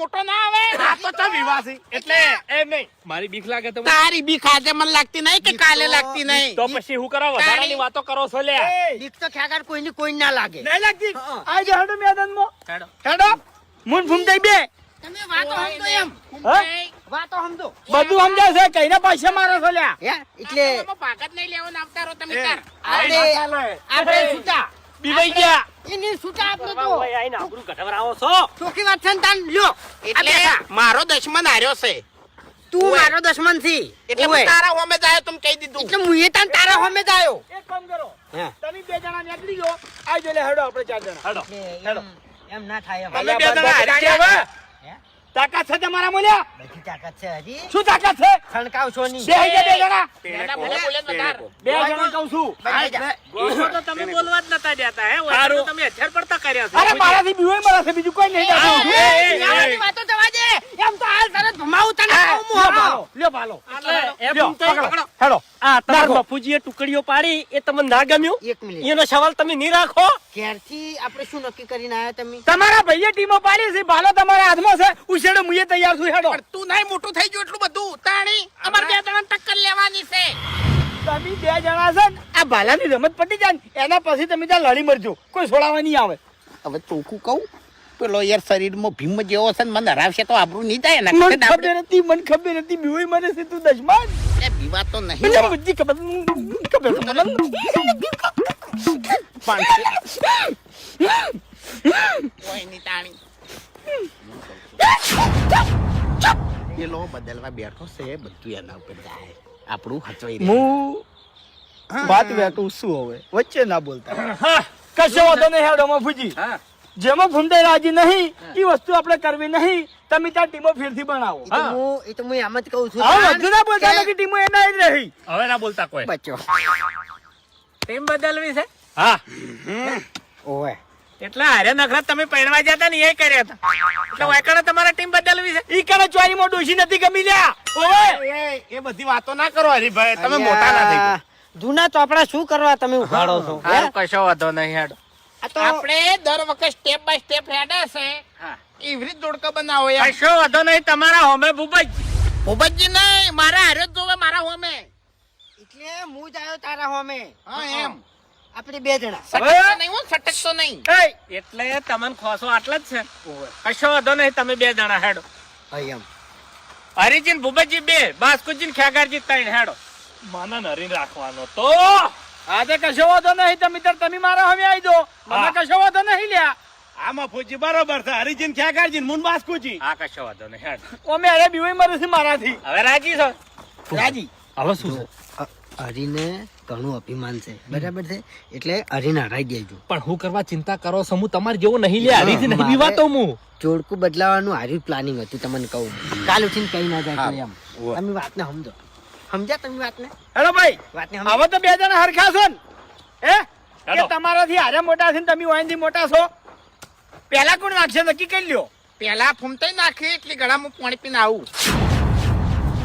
મોટો ના આવે. આ તો ચા વિવાસી એટલે એમ નહીં મારી બીક લાગે તો તારી બીક આજે મને લાગતી નહીં કે કાલે લાગતી નહીં. તો પછી હું કરો વધારાની વાતો કરો છો લ્યા બીક તો ખ્યાગાર કોઈની કોઈ ના લાગે. નહીં લાગતી આ જે હડો મેદાનમાં હેડો હેડો મુન ફૂમતાઈ બે તમે વાતો સમજો એમ. વાતો સમજો. બધું સમજાય છે કઈને પૈસા મારો છો લ્યા હે એટલે આમાં ભાગત નહીં લેવો ને આવતા રહો તમે તાર. આપણે છૂટા બીવાઈ ગયા એની છૂટા આપણે તો ભાઈ આઈને આબરૂ કઢવરાવો છો ચોખી વાત છે ને તાન લ્યો. એટલે મારો દુશ્મન હાર્યો છે તું મારો દુશ્મન છી એટલે હું તારા હોમે જાય તું કહી દીધું. એટલે હું એ તાન તારા હોમે જ આયો. એક કામ કરો હે. તમે બે જણા નીકળી ગયો આ જો લે હેડો આપણે ચાર જણા હેડો હેડો એમ ના થાય એમ. તમે બે જણા હારી ગયા હવે હે? તાકાત છે તમારા મોલ્યા બધી તાકાત છે હજી શું તાકાત છે ખણકાવ છો ની. બે હઈ ગયા બે જણા પેલા ભલે બોલે તો તાર. બે જણા કહું છું ગોળો તો તમે બોલવા જ નતા દેતા હે ઓય તો તમે હજાર પડતા કર્યા છે અરે મારાથી બીવાઈ મળે છે બીજું કોઈ નહીં જાતું. આવાની વાતો જવા દે. એમ તો હાલ તરત ભમાવું તને કહું હું હવે. લ્યો પાલો એમ લ્યો, તો પકડો. હેડો આ તમારા નાખો. બાપુજીએ ટુકડીઓ પાડી એ તમને ના ગમ્યું એક મિનિટ એનો સવાલ તમે નહીં રાખો ક્યારથી આપણે શું નક્કી કરીને આયા તમે? તમારા ભાઈએ ટીમો પાડી છે ભાલો તમારા હાથમાં છે ઉછેડો મુએ તૈયાર છું હેડો પણ તું નહીં મોટું થઈ ગયું એટલું બધું તાણી અમાર બે જણા ટક્કર લેવાની છે. તમે બે જણા છે ને આ ભાલાની રમત પટી જાય ને એના પછી તમે ત્યાં લડી મરજો કોઈ છોડાવવા નહીં આવે હવે ચોખ્ખું કહું પેલો યાર શરીરમાં ભીમ જેવો છે ને મને હરાવશે તો આબરૂ નહીં જાય ને. મને ખબર નથી બીવાઈ મરે છે તું દશમાન એ બીવા તો નહીં મને બધી ખબર ખબર મને કોઈ નહીં તાણી. પેલો બદલવા બેઠો છે બધું એના ઉપર જાય આપણું હચવાઈ રહે. હું વાત વેટું શું હવે વચ્ચે ના બોલતા કશો વાંધો નહીં હેડો મફુજી જેમાં ભૂમતાઈ રાજી નહીં એ વસ્તુ આપણે કરવી નહીં તમે ત્યાં ટીમો ફેરથી બનાવો એ તો હું એમ જ કહું છું. હા વધુ ના બોલતા નથી ટીમો એના જ રહી હવે ના બોલતા કોઈ બચ્ચો ટીમ બદલવી છે હા ઓય એટલે હારે નખરા તમે પહેરવા જતા ને એ કર્યા હતા એટલે વાયકડે તમારે ટીમ બદલવી છે ઈ કણે ચોરીમાં ડોશી નથી ગમી લ્યા ઓવે એ બધી વાતો ના કરો હરીભાઈ તમે મોટા ના થઈ ગયા. જૂના ચોપડા શું કરવા તમે ઉઘાડો છો? હે? કશો વાંધો નહીં હેડો આ તો આપણે દર વખત સ્ટેપ બાય સ્ટેપ હેડે છે એવી રીત જોડકા બનાવો એમ. કશો વાંધો નહીં તમારા હોમે ભૂપત ભૂપતજી નહીં મારા હારે જ જોવે મારા હોમે. એટલે હું જ આવ્યો તારા હોમે. હા એમ આપણે બે જણા. સટકતો નહીં હો, સટકતો નહીં. એટલે તમને ખોસો આટલા જ છે કશો વાંધો નહીં તમે બે જણા હેડો હા એમ. હરિજીન ભૂપતજી બે બાસ્કુજીન ખેગારજી ત્રણ હેડો મને નરીન રાખવાનો તો આજે કશો વાંધો નહીં તમે મારા હવે આવી દો મને કશો વાંધો નહીં લ્યા આમાં ફૂજી બરોબર છે હરિજીન ખેગારજી મુન બાસ્કુજી હા કશો વાંધો નહીં હેડો ઓમે અરે બીવાઈ મરે છે મારાથી હવે રાજી છો રાજી હવે શું છે હરીને ઘણું અભિમાન છે બરાબર છે એટલે હરીને હરાઈ દેજો. પણ હું કરવા ચિંતા કરો છો હું તમારે જેવો નહીં લે હરીથી નહીં મારે- વિવાતો હું જોડકું બદલાવાનું હારી પ્લાનિંગ હતું તમને કહું. કાલ ઉઠીને કઈ ના જાય કોઈ એમ. તમે વાતને સમજો. સમજ્યા તમે વાતને? હેલો ભાઈ વાતને સમજો. હવે તો બે જણા હરખા છો ને હે હેલો. કે તમારાથી હારે મોટા છે ને તમે ઓયનથી મોટા છો પેલા કોણ નાખશે નક્કી કરી લ્યો પેલા ફૂમતાઈ નાખી એટલે ગળામાં પાણી પીને આવું.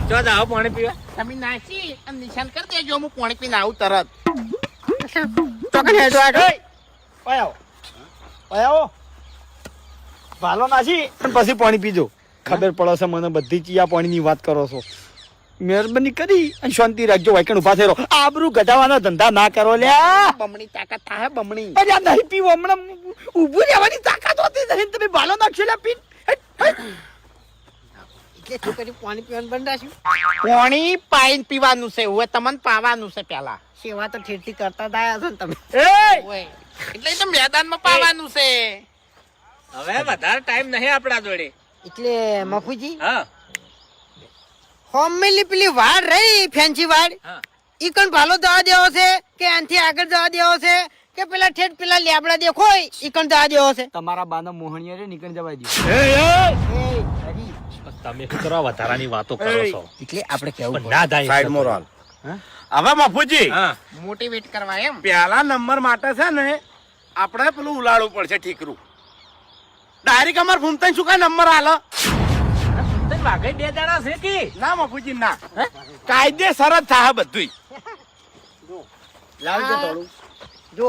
જો જાઓ પાણી પીવા તમે નાખી અને નિશાન કરી દેજો હું પાણી પીને આવું તરત. ચોકન હેડો આગળ. ઓય આવો ભાલો નાસી અને પછી પાણી પીજો ખબર પડે છે મને બધી ચિયા પાણીની વાત કરો છો મહેરબાની કરી અને શાંતિ રાખજો વાયકણ ઉભા થઈ રહો આબરૂ ઘટાવાના ધંધા ના કરો લ્યા બમણી તાકાત થાય બમણી. અરે આ નહીં પીવો હમણાં ઊભું રહેવાની તાકાત હોતી નહીં તમે ભાલો નાખશો લ્યા પીન એટલે છોકરી પાણી પીવાનું બંધ રાખ્યું. પાણી પાઈને પીવાનું છે હવે તમને પાવાનું છે પેલા. સેવા તો ઠેરથી કરતા જ આયા છો ને તમે. એ ઓય. એટલે એ તો મેદાનમાં પાવાનું છે. હવે વધારે ટાઈમ નહીં આપણા જોડે એટલે મફુજી હા હોમેલી પેલી વાડ રહી ફેન્સી વાડ હા ઈ કણ ભાલો જવા દેવો છે કે આનથી આગળ જવા દેવો છે કે પેલા ઠેઠ પેલા લેબડા દેખોય ઈ કણ જવા દેવો છે? તમારા બાનો મોહણીયા રે નીકળી જવા દો એ હરી. તમે શું કરવા વધારાની વાતો કરો છો એટલે આપણે કેવું પણ ના જાય સાઈડ મોરલ હવે મફુજી હા મોટિવેટ કરવા એમ. પહેલા નંબર માટે છે ને આપણે પેલું ઉલાડવું પડશે ઠીકરું ડાયરેક્ટ અમાર ફૂમતાઈ શું કઈ નંબર હાલો વાઘઈ બે જણા છે કે ના મફુજી ના કાયદેસર જ થાય બધું લાવજો થોડું. જો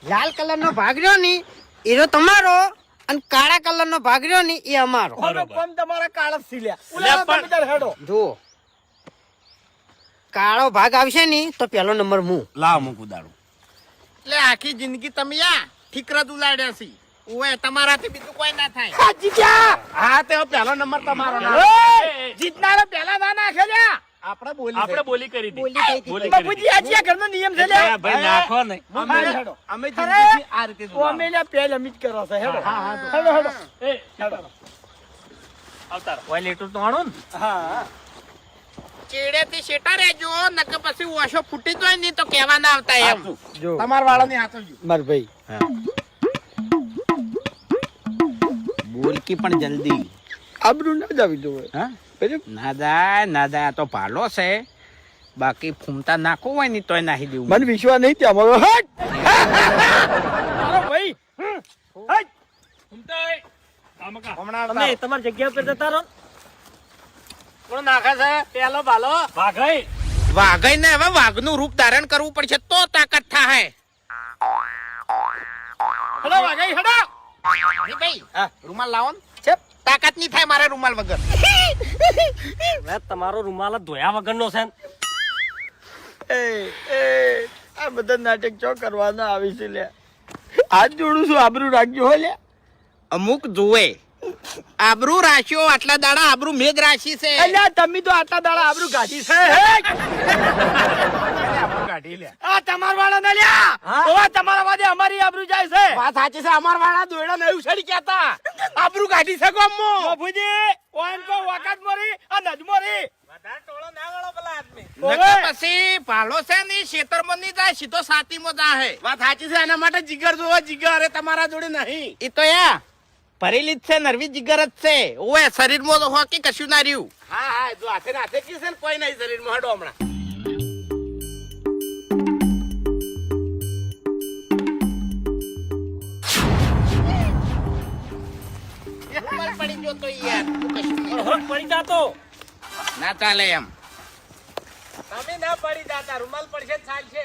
લાલ કલર નો ભાગ રહ્યો ની એનો તમારો અને કાળા કલર નો ભાગ રહ્યો ને એ અમારો. હવે કોમ તમારા કાળા જ સીલ્યા લે ઉલાળો પણ- તમે તાર હેડો જુઓ કાળો ભાગ આવશે ને તો પહેલો નંબર હું. લાવ મૂક ઉદાડું. એટલે આખી જિંદગી તમે ઠીકરા જ ઉલાડ્યા છે ઓએ તમારાથી બીજું કોઈ ના થાય. આ જીત્યા હા તે પહેલો નંબર તમારો ના. ઓય, જીતનારો પહેલા ના નાખે લ્યા. આપણે બોલી આપણે બોલી કરી દી બોલી થઈ હતી. બોલી કરી બાપુજી આ જ્યાં ઘરનો નિયમ છે લ્યા. દીધી. ભાઈ નાખો નહીં અમે હેડો. અમે અરે, જિંદગીથી આ રીતે જ ઓ અમે લ્યા પહેલ અમિત કરો છે હેડો હેડો હેડો એ આવતારો ઓય લેટું તો આણો ને હા ચેડેથી શેટા રહેજો નકર પછી ઓશો ફૂટી જાય નહીં તો કહેવા ના આવતા એમ. જો તમારા વાળાની હાથો જો. માર ભાઈ બોલકી પણ જલ્દી આબરૂ ના જાવી દો હા બરાબર ના જાય તો ભાલો છે બાકી ફૂમતા નાખો હોય ને તોય નાખી દેવું. મને વિશ્વાસ નહીં ત્યાં મારો હટ મારો ભાઈ હટ ઉમતાય આમકા હમણાં તમે તમારી જગ્યા ઉપર જતા રહો. કોણ નાખે છે પેલો ભાલો ભાગઈ વાઘઈ ને હવે વાઘનું રૂપ ધારણ કરવું પડશે તો તાકાત થાય. હેડો વાગઈ હેડો ભાઈ રૂમાલ લાવો ને. છેપ તાકાત નહીં થાય મારે રૂમાલ વગર. તમારો રૂમાલ ધોયા વગરનો છે. એ આ બધા નાટક ચો કરવાના આવી છે લે હાથ જોડું છું આબરૂ રાખજો હો લે અમુક જુએ આબરૂ રાખ્યો આટલા દાડા આબરૂ મેઘ રાશિ છે. અલ્યા તમે તો આટલા દાડા આબરૂ કાઢી છે કાઢી લે. આ તમાર વાળા ના લ્યા ઓવા તમારા વાદે અમારી આબરૂ જાય છે વાત સાચી છે. અમાર વાળા દોયડા નહીં ઉછળી કેતા આબરૂ કાઢી શકો અમ્મો. બાપુજી ઓન કો વખત મોરી આ નજમોરી વધારે ટોળો ના વળો પેલા આદમી નકર પછી ભાલો છે ને ખેતરમાં નહીં જાય સીધો સાતીમાં જાય. વાત સાચી છે. એના માટે જીગર જોવો જીગર એ તમારા જોડે નહીં. એ તો ભરેલી જ છે નરવી જીગર જ છે ઓએ શરીરમાં તો હોકી કશું ના રહ્યું. હા હા જો હાથે ને હાથે કી છે ને કોઈ નહીં શરીરમાં હડો હમણાં. રૂમાલ પડી ગયો તો યાર તું કશું નહીં. પડી જાતો ના ચાલે એમ. તમે ના પડી જાતા રૂમાલ પડશે ચાલશે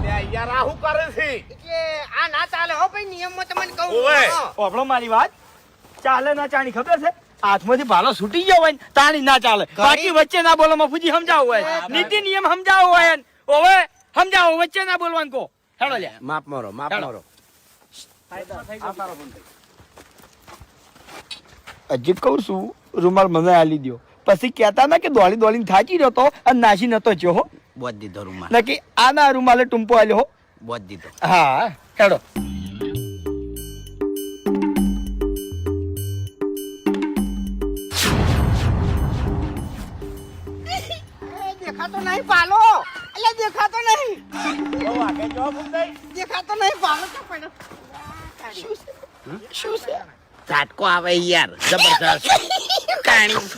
લે યાર આ શું કરે છે? એટલે આ ના ચાલે હો ભાઈ નિયમમાં તમને કહું. ઓવે. ઓપડો મારી વાત ચાલે ના ચાણી ખબર છે હાથમાંથી ભાલો છૂટી ગયો હોય ને તાણી ના ચાલે બાકી વચ્ચે ના બોલો મફુજી સમજાવવું હોય નીતિ નિયમ સમજાવવું હોય ને. ઓવે સમજાવો વચ્ચે ના બોલવાનું કો હેડો લે માપ મારો માપ હેડો. મારો. હજી કહું છું રૂમાલ મને આલી દ્યો પછી કહેતા ના કે દોડી દોડીને થાકી રહ્યો તો અને નાસી નતો થયો હો બોધ દીધો રૂમાલ નકી આના રૂમાલે ટૂંપો આલ્યો હો બોધ દીધો. હા હેડો દેખાતો નહીં પાલો. એટલે દેખાતો નહીં. દેખાતો નહીં પાલો તો પડ્યો. શું છે ઝાટકો આવે યાર જબરદસ્ત કાણી.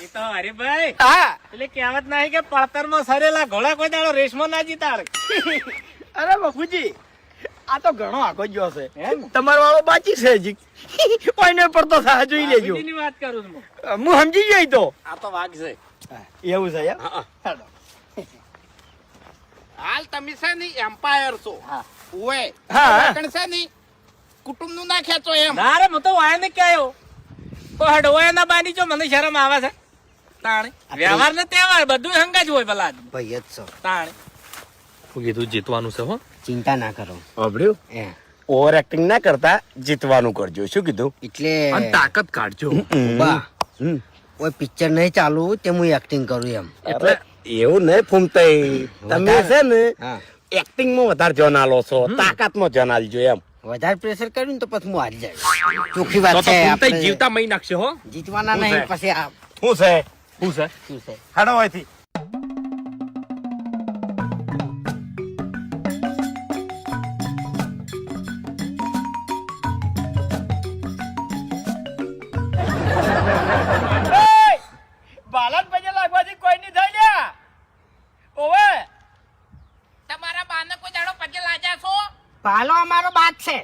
એ તો હરીભાઈ હા એટલે કહેવત નહીં કે પડતરમાં સરેલા ઘોડા કોઈ દાડો રેસમાં ના જીતાડે અરે બાપુજી આ તો ઘણો આગો ગયો છે તમારો વાળો બાકી છે હજી કોઈને પડતો થાય જોઈ લેજો બીજીની વાત કરું છું હું. હું સમજી ગઈ તો આ તો વાઘ છે. એવું છે યાર હેડો. હાલ તમે છે ને એમ્પાયર છો ઓએ હા. પણ છે ને કુટુંબ નું ના ખેંચો એમ. ના રે હું તો વાય ને ક્યાં આવ્યો હડવાય ના બાની જો મને શરમ આવે છે તાણે વ્યવહાર ને તહેવાર બધું હંગા જ હોય પેલા ભાઈ જ છો. તાણે હું કીધું જીતવાનું છે હો ચિંતા ના કરો. સાંભળ્યું? એ ઓવર એક્ટિંગ ના કરતા જીતવાનું કરજો. શું કીધું? એટલે અને તાકાત કાઢજો બા કોઈ પિક્ચર નહીં ચાલુ તે હું એક્ટિંગ કરું એમ. એટલે એવું નહીં ફૂમતાઈ. તમે છે ને હા એક્ટિંગ માં વધારે જન આલો છો, તાકાત માં જન આલજો એમ. વધારે પ્રેશર કર્યું ને તો પછી હું હારી જાય. ચોખ્ખી વાત તો છે. ફૂમતાઈ આપણે જીવતા મહી નાખશે હો જીતવાના શું નહીં છે? પછી આ શું છે? શું છે શું છે હાડો હોયથી. બાલક પગે લાગવાથી કોઈ નહીં થાય લ્યા ઓવે તમારા બાને કોઈ દાડો પગે લાગ્યા છો? પાલો અમારો બાદ છે.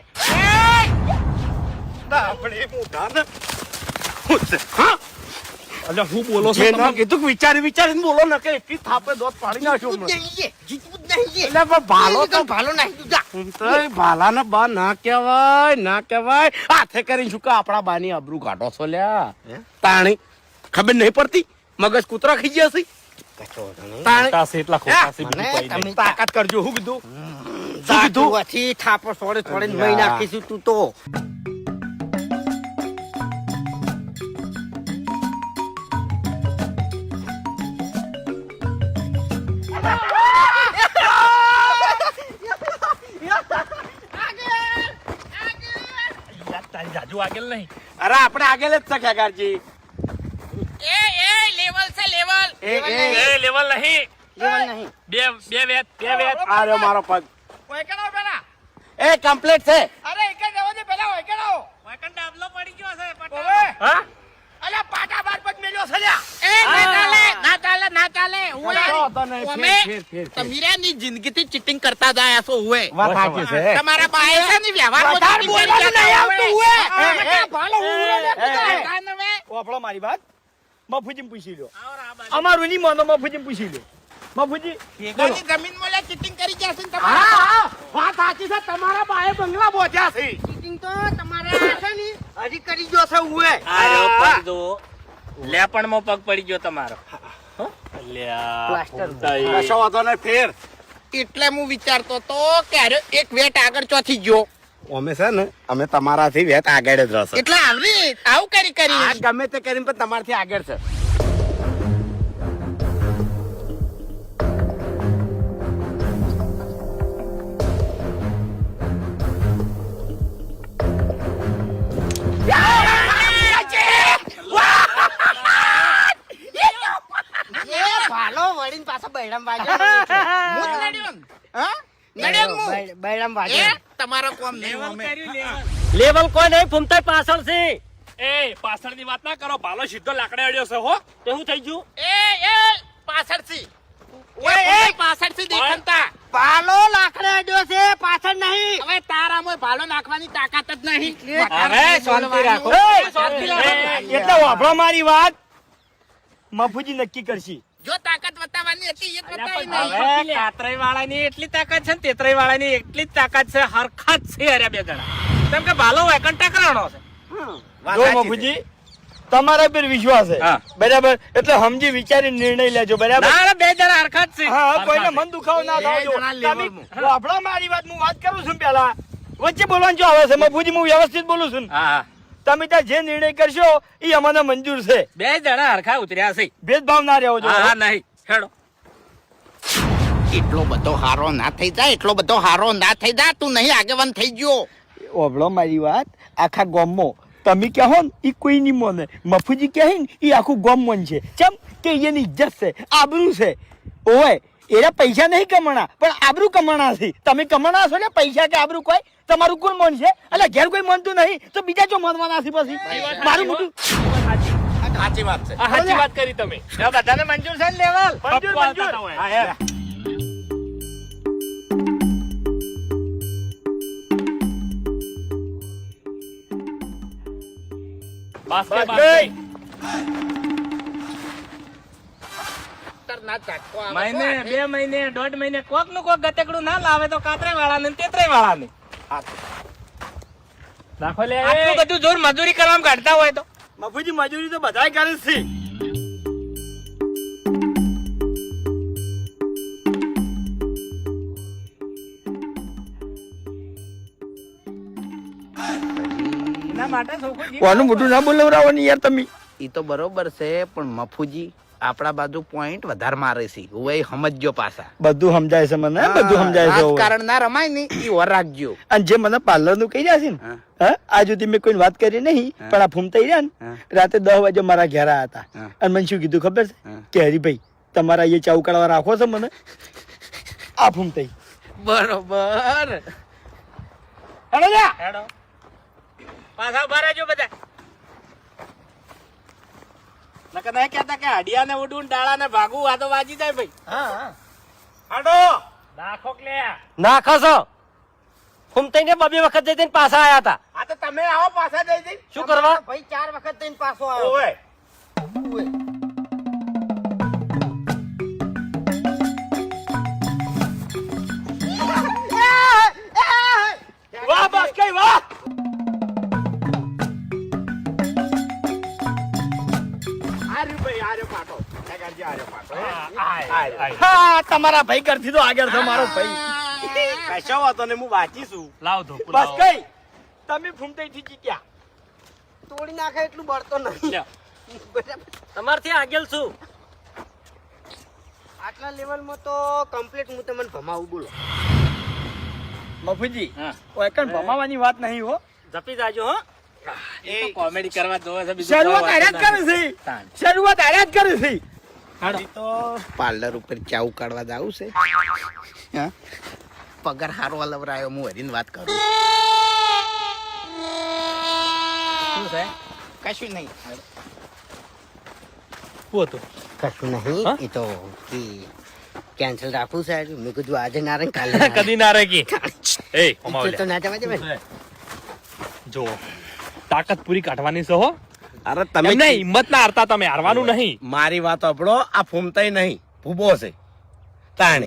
આપણે મોઢા ને શું છે? હા? અલ્યા હું બોલો છો જે તમે? ના કીધું કે વિચારીને બોલો ને કે એકલી થાપે દોત પાડી નાખ્યો જીતવું જ હમણાં. નહીં એ, જીતવું જ નહીં એ. એટલે પણ ભાલો તો ભાલો નાખી તું જા. તોય ભાલાના બા ના કહેવાય હાથે કરીને શું કે આપણા બાની આબરૂ કાઢો છો લ્યા તાણી ખબર નહીં પડતી મગજ કૂતરા ખાઈ ગયા છે તાણી ખોટા છે એટલા ખોટા છે, બીજું મને કંઈ નહીં. તમે તાકાત કરજો હું કીધું જાતુઆથી થાપો છોડે છોડે મહી નાખીશું તું તો. યાર, તારી જાજુ આગળ નહીં. અરે આપણે આગળ જ છે ખેગારજી એ લેવલ છે લેવલ. એ લેવલ નહીં. લેવલ નહીં. બે વેત. આ રહ્યો મારો પગ ઓયકણો પેલા. એ કમ્પ્લીટ છે અરે એક જ જવા દે પેલા ઓયકણો. ઓયકણ ડાબલો પડી ગયો છે પટા. હા? અલ્યા પાટા બાર પગ મેલ્યો છે લ્યા. ના ચાલે. તમીરાની જિંદગીથી ચીટિંગ કરતા જાય છો હુએ વાત સાચી છે તમારા બાએ છે ને વ્યવહારમાં વધારે cheating બોલવાનું કરી નહીં આવતું જતા હોય. હોય. ભાલો ઉરો ને તું તારે. કાનવે. ઓફળો મારી વાત મફુજી પૂછી લો આવો રા બાજુ. અમારું નહીં માનો મફુજી પૂછી લો મફુજી ભેગાની જમીનમાં લ્યા cheating કરી જશે ને હા તમારા. હા વાત સાચી છે તમારા બાએ બંગલા બોધ્યા છે ચીટિંગ તો તમારે છે ને હજી કરી ગયો છે ઉએ. આ રહ્યો પગ જુઓ. લેપણમાં પગ પડી ગયો તમારો. અલ્યા, પ્લાસ્ટર. ખોટા એ. કશો વાંધો નહીં ફેર એટલે હું વિચારતો તો કે અરે એક વેટ આગળ ચોથી ગયો અમે છે ને અમે તમારાથી વેત આગળ જ રહેશે એટલે આવરી આવું કરી આ ગમે તે કરીને પણ તમારથી આગળ છે એ ભાલો વળીને પાછો બૈરામ વાગ્યો. હું જ નડ્યો ને? હા નડ્યો ને હું? બૈરામ એ વાગ્યો. તમારો કોમ નહીં લેવલ અમે. કર્યું લેવલ. લેવલ કોઈ નહીં ફૂમતા પાછળ છે. એ પાછળની વાત ના કરો, ભાલો સીધો લાકડે અડ્યો છે હો. તે શું થઈ ગયું? એ પાછળથી ઓય પાછળથી દેખંતા ભાલો લાકડે અડ્યો છે પાછળ નહીં. હવે તારામાં ભાલો નાખવાની તાકાત જ નહીં હવે શાંતિ રાખો. એ, શાંતિ રાખો. એટલે વાપરો મારી વાત મફુજી નક્કી કરશી જો તાકાત બતાવવાની હતી એ જ બતાવી નહીં હવે કાતરાઈ વાળાની એટલી તાકાત છે ને તેતરાઈ વાળાની એટલી જ તાકાત છે. હરખા જ છે અરે બે જણા. કેમ કે ભાલો વેકન ટકરાણો છે. વાત જો સાચી છે. મફુજી તમારા પર વિશ્વાસ છે હા. બરાબર એટલે સમજી વિચારી નિર્ણય લેજો બરાબર ના અરે બે જણા હરખા જ છે. હા કોઈને મન દુખાવો ના બે થાવજો જણા લેવલમાં. તમે વાપરો મારી વાત હું વાત કરું છું પેલા વચ્ચે બોલવાનું જો આવે છે મફુજી હું વ્યવસ્થિત બોલું છું હા હા. તમે ત્યાં જે નિર્ણય કરશો એ અમને મંજૂર છે બે જણા હરખા ઉતર્યા છે. ભેદભાવ ના રહેવો હા હા જોઈએ નહીં હેડો. એટલો બધો હારો ના થઈ જાય એટલો બધો હારો ના થઈ જાય તું નહીં આગેવાન થઈ ગયો ઓભળો મારી વાત આખા ગામમાં તમે કહો ને એ કોઈ નહીં મોને મફુજી કહે ને એ આખું ગામ મન છે ચમ કે એની ઇજ્જત છે આબરૂ છે ઓય એના પૈસા નહીં કમાણા પણ આબરૂ કમાણા છે તમે કમાણા છો ને પૈસા કે આબરૂ કોઈ તમારું કોણ મન છે એટલે ઘેર કોઈ મનતું નહીં તો બીજા જો મનવાના છે પછી મારું મોટું સાચી વાત છે આ સાચી વાત કરી તમે. હવે બધાને મંજૂર છે ને લેવલ. મંજૂર, પપ્પુ મંજૂર. આવતા હોય. હા યાર બસ કે બસ બસ. ગઈ. ના ચાટકો આવે મહિને તો બે મહિને દોઢ મહિને કોક નું કોક ગતેકડું ના લાવે તો કાતરાઈ વાળાને ને તેતરાઈ વાળાને રાખો લે. આટલું બધું જોર મજૂરી કરવામાં કાઢતા હોય તો મફુજી મજૂરી તો બધાય કરે છે એના માટે છોકરો જીવ કોનું મોટું ના બોલવરાવો ને યાર તમે ઈ તો બરોબર છે પણ મફુજી આપણા બાજુ પોઈન્ટ વધારે મારે છે હું સમજજો પાછા બધું સમજાય છે મને બધું સમજાય છે હવે. રાજકારણ ના રમાય ને ઈ ઓર રાખજો અને જે મને પાર્લર નું કહી રહ્યા છે ને હા. હા આ સુધી મેં કોઈ વાત કરી નહીં હા. પણ આ ફૂમતાઈ રહ્યા ને હા. રાતે 10 વાગે મારા ઘેર આયા હતા હા. અને મને શું કીધું ખબર છે હા. કે હરીભાઈ તમારા એ ચૌકાળવા રાખો છો મને આ ફૂમતાઈ બરોબર હેલો જા હેડો પાછા ઉભા રહેજો બધા નકર નહીં કહેતા કે હડિયા ને ઉડું ડાળા ને ભાગવું આ તો વાજી જાય ભાઈ. હાડો નાખો કે લે. નાખો છો ફૂમતાઈને બબે વખત જઈને પાછા આયા હતા આ તો તમે આવો પાછા જઈ જઈ શું કરવા ભાઈ 4 વખત થઈને પાછો આવ્યો ઓય વાહ બસ કઈ વાહ હા તમારા ભાઈ કરતી તો આગળ છે મારો ભાઈ કશો વાતો ને હું વાંચી છું લાવ ધોકો બસ લાવો. કઈ તમે ફૂમતાઈ થી જીત્યા તોડી નાખે એટલું બળતો નહીં લ્યો. તમારથી આગળ છું આટલા લેવલમાં તો કમ્પ્લીટ હું તમને ભમાવું બોલો મફુજી હા. વાયકણ ભમાવાની વાત નહીં હો જપી જાજો હો એ તો કોમેડી કરવા જોવે છે બીજું શરૂઆત કોઈ આર્યા જ વાત કરે નહીં. છે શરૂઆત આર્યા જ કરે છે પાર્લર ઉપર ચાઉ કાઢવા જાવું છે હા પગાર હારો લવરાયો હું હરીને વાત કરું શું છે કશું નહીં શું હતું કશું નહીં એ તો કેન્સલ રાખવું છે મેં કીધું આજે ના રહે કાલે ના રહે. કદી ના રહે કી એ ઈચ્છો ઓમાવલ્યા. તો ના જવા દે ભાઈ. જો તાકાત પૂરી કાઢવાની છે હો અરે તમે એમને હિંમત ના હારતા તમે હારવાનું નહીં મારી વાત સાંભળો આ ફૂમતાઈ નહીં ભૂબો છે તાણે